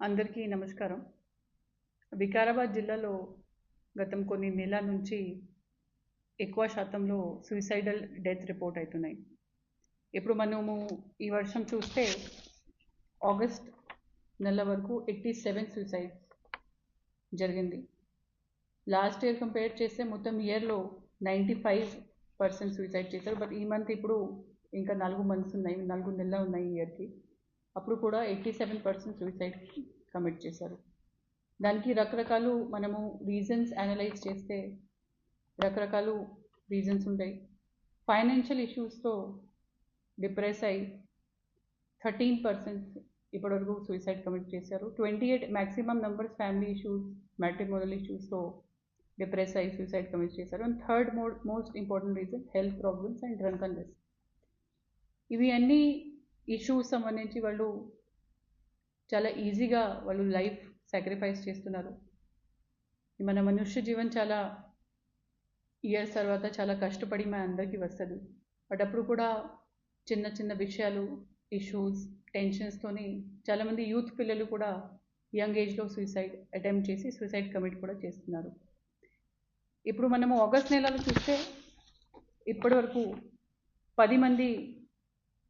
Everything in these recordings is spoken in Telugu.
అందరికీ నమస్కారం. వికారాబాద్ జిల్లాలో గతం కొన్ని నెలల నుంచి ఎక్కువ శాతంలో సూసైడల్ డెత్ రిపోర్ట్ అవుతున్నాయి. ఇప్పుడు మనము ఈ వర్షం చూస్తే ఆగస్ట్ నెల వరకు 87 సూసైడ్స్ జరిగింది. లాస్ట్ ఇయర్ కంపేర్ చేస్తే మొత్తం ఇయర్లో 95% సూసైడ్ చేశారు. బట్ ఈ మంత్ ఇప్పుడు ఇంకా 4 నెలలు ఉన్నాయి ఇయర్కి. అప్పుడు కూడా 87% సూసైడ్ కమిట్ చేశారు. దానికి రకరకాలు మనము రీజన్స్ అనలైజ్ చేస్తే రకరకాలు రీజన్స్ ఉంటాయి. ఫైనాన్షియల్ ఇష్యూస్తో డిప్రెస్ అయి 13% ఇప్పటివరకు సూసైడ్ కమిట్ చేశారు. 28 maximum numbers family issues, matrimonial ఇష్యూస్తో డిప్రెస్ అయి సూసైడ్ కమిట్ చేశారు. And third most important reason health problems and drunkenness. ఇవి అన్ని ఇష్యూస్ సంబంధించి వాళ్ళు చాలా ఈజీగా వాళ్ళు లైఫ్ సాక్రిఫైస్ చేస్తున్నారు. మన మనుష్య జీవన్ చాలా ఇయర్స్ తర్వాత చాలా కష్టపడి మన అందరికీ వస్తుంది. బట్ అప్పుడు కూడా చిన్న చిన్న విషయాలు, ఇష్యూస్, టెన్షన్స్తోని చాలామంది యూత్ పిల్లలు కూడా యంగ్ ఏజ్లో సూసైడ్ అటెంప్ట్ చేసి సూసైడ్ కమిట్ కూడా చేస్తున్నారు. ఇప్పుడు మనము ఆగస్ట్ నెలలో చూస్తే ఇప్పటి వరకు 10 మంది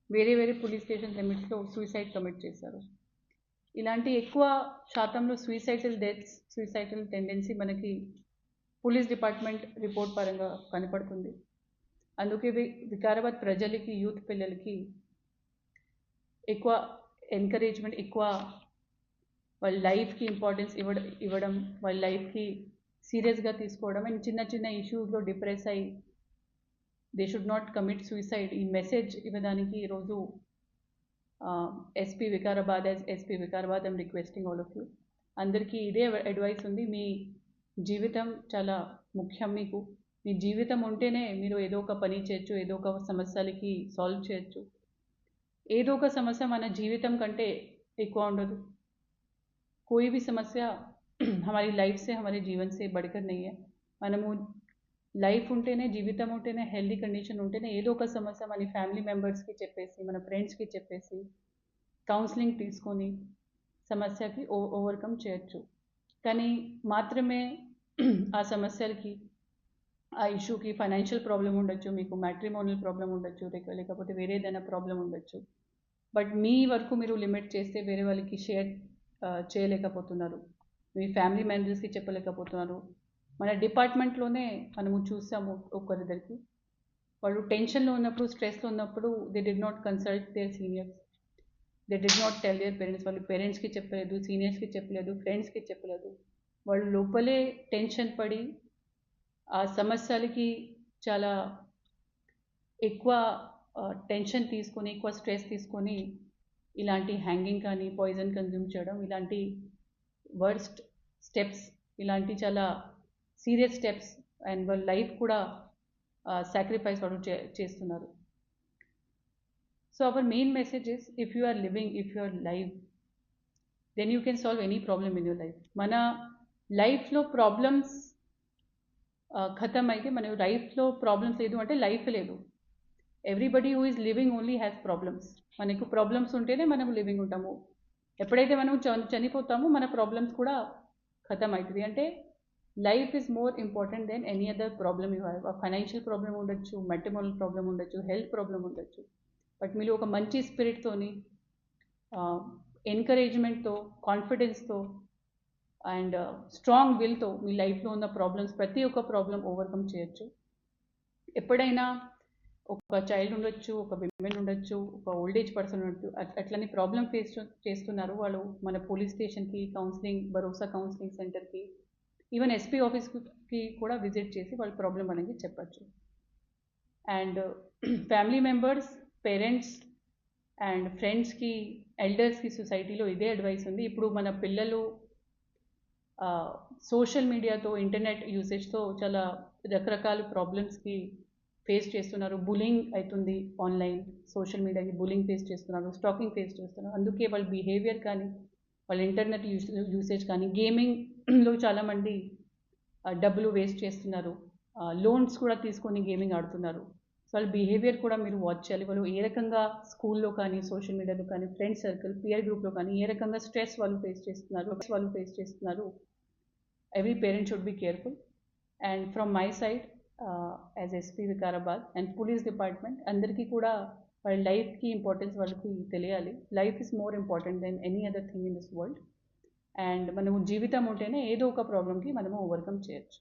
వేరే వేరే పోలీస్ స్టేషన్ లిమిట్స్లో సూసైడ్ కమిట్ చేశారు. ఇలాంటి ఎక్కువ శాతంలో సూసైడల్ డెత్స్, సూసైడల్ టెండెన్సీ మనకి పోలీస్ డిపార్ట్మెంట్ రిపోర్ట్ పరంగా కనపడుతుంది. అందుకే వికారాబాద్ ప్రజలకి, యూత్ పిల్లలకి ఎక్కువ ఎంకరేజ్మెంట్, ఎక్కువ వాళ్ళ లైఫ్కి ఇంపార్టెన్స్ ఇవ్వడం, వాళ్ళ లైఫ్కి సీరియస్గా తీసుకోవడం అండ్ చిన్న చిన్న ఇష్యూస్లో డిప్రెస్ అయ్యి they should not commit suicide ఈ మెసేజ్ ఇవ్వడానికి ఈరోజు SP Vikarabad I'm requesting all of you. అందరికీ ఇదే అడ్వైస్ ఉంది. మీ జీవితం చాలా ముఖ్యం. మీ జీవితం ఉంటేనే మీరు ఏదో ఒక పని చేయొచ్చు, ఏదో ఒక సమస్యలకి సాల్వ్ చేయొచ్చు. ఏదో ఒక సమస్య మన జీవితం కంటే ఎక్కువ ఉండదు. कोई भी समस्या हमारी लाइफ से, हमारे जीवन से बढ़कर नहीं है. మనము లైఫ్ ఉంటేనే, జీవితం ఉంటేనే, హెల్దీ కండిషన్ ఉంటేనే ఏదో ఒక సమస్య మన ఫ్యామిలీ మెంబర్స్కి చెప్పేసి, మన ఫ్రెండ్స్కి చెప్పేసి, కౌన్సిలింగ్ తీసుకొని సమస్యకి ఓవర్కమ్ చేయొచ్చు. కానీ మాత్రమే ఆ సమస్యలకి, ఆ ఇష్యూకి ఫైనాన్షియల్ ప్రాబ్లం ఉండొచ్చు, మీకు మ్యాట్రిమోనల్ ప్రాబ్లం ఉండొచ్చు, లేకపోతే వేరే ఏదైనా ప్రాబ్లం ఉండొచ్చు. బట్ మీ వరకు మీరు లిమిట్ చేస్తే వేరే వాళ్ళకి షేర్ చేయలేకపోతున్నారు, మీ ఫ్యామిలీ మెంబర్స్కి చెప్పలేకపోతున్నారు. మన డిపార్ట్మెంట్లోనే మనము చూసాము ఒక్కరిద్దరికి, వాళ్ళు టెన్షన్లో ఉన్నప్పుడు, స్ట్రెస్లో ఉన్నప్పుడు they did not consult their seniors, they did not tell their parents. వాళ్ళు పేరెంట్స్కి చెప్పలేదు, సీనియర్స్కి చెప్పలేదు, ఫ్రెండ్స్కి చెప్పలేదు. వాళ్ళు లోపలే టెన్షన్ పడి ఆ సమస్యలకి చాలా ఎక్కువ టెన్షన్ తీసుకొని, ఎక్కువ స్ట్రెస్ తీసుకొని ఇలాంటి హ్యాంగింగ్ కానీ, పాయిజన్ కన్జ్యూమ్ చేయడం, ఇలాంటి వర్స్ట్ స్టెప్స్, ఇలాంటి చాలా సీరియస్ స్టెప్స్ అండ్ వాళ్ళ లైఫ్ కూడా సాక్రిఫైస్ వాళ్ళు చేస్తున్నారు. So our main message is, if you are living, if you are live, then you can solve any problem in your life. మన లైఫ్లో ప్రాబ్లమ్స్ ఖతం అయితే మన లైఫ్లో ప్రాబ్లమ్స్ లేదు అంటే లైఫ్ లేదు. Everybody who is living only has problems. మనకు ప్రాబ్లమ్స్ ఉంటేనే మనం లివింగ్ ఉంటాము. ఎప్పుడైతే మనం చనిపోతామో మన ప్రాబ్లమ్స్ కూడా ఖతం అవుతుంది. అంటే life is more important than any other problem you have. Financial problem ఉండొచ్చు, మ్యాట్రిమోనల్ ప్రాబ్లం ఉండొచ్చు, హెల్త్ ప్రాబ్లం ఉండొచ్చు. బట్ మీరు ఒక మంచి స్పిరిట్తోని, ఎంకరేజ్మెంట్తో, కాన్ఫిడెన్స్తో అండ్ స్ట్రాంగ్ విల్తో మీ లైఫ్లో ఉన్న ప్రాబ్లమ్స్, ప్రతి ఒక్క ప్రాబ్లం ఓవర్కమ్ చేయొచ్చు. ఎప్పుడైనా ఒక చైల్డ్ ఉండొచ్చు, ఒక విమెన్ ఉండొచ్చు, ఒక ఓల్డ్ ఏజ్ పర్సన్ ఉండొచ్చు, అట్లని ప్రాబ్లం ఫేస్ చేస్తున్నారు వాళ్ళు మన పోలీస్ స్టేషన్కి, కౌన్సిలింగ్, భరోసా కౌన్సిలింగ్ సెంటర్కి, ఈవెన్ ఎస్పీ ఆఫీస్కి కూడా విజిట్ చేసి వాళ్ళ ప్రాబ్లం అనేది చెప్పచ్చు. And family members, parents and ఫ్రెండ్స్కి, ఎల్డర్స్కి సొసైటీలో ఇదే అడ్వైస్ ఉంది. ఇప్పుడు మన పిల్లలు సోషల్ మీడియాతో, ఇంటర్నెట్ యూసేజ్తో చాలా రకరకాల ప్రాబ్లమ్స్కి ఫేస్ చేస్తున్నారు. బులింగ్ అవుతుంది ఆన్లైన్, సోషల్ మీడియాకి బులింగ్ ఫేస్ చేస్తున్నారు, స్టాకింగ్ ఫేస్ చేస్తున్నారు. అందుకే వాళ్ళ బిహేవియర్ కానీ, వాళ్ళ ఇంటర్నెట్ యూసేజ్ కానీ, గేమింగ్లో చాలామంది డబ్బులు వేస్ట్ చేస్తున్నారు, లోన్స్ కూడా తీసుకొని గేమింగ్ ఆడుతున్నారు. సో వాళ్ళ బిహేవియర్ కూడా మీరు వాచ్ చేయాలి. వాళ్ళు ఏ రకంగా స్కూల్లో కానీ, సోషల్ మీడియాలో కానీ, ఫ్రెండ్ సర్కిల్, పియర్ గ్రూప్లో కానీ ఏ రకంగా స్ట్రెస్ వాళ్ళు ఫేస్ చేస్తున్నారు. Every parent should be careful. And from my side as SP Vikarabad and police department అందరికీ కూడా వాళ్ళ లైఫ్కి ఇంపార్టెన్స్ వాళ్ళకి తెలియాలి. Life is more important than any other thing in this world. And మనము జీవితం ఉంటేనే ఏదో ఒక ప్రాబ్లమ్కి మనము ఓవర్కమ్ చేయొచ్చు.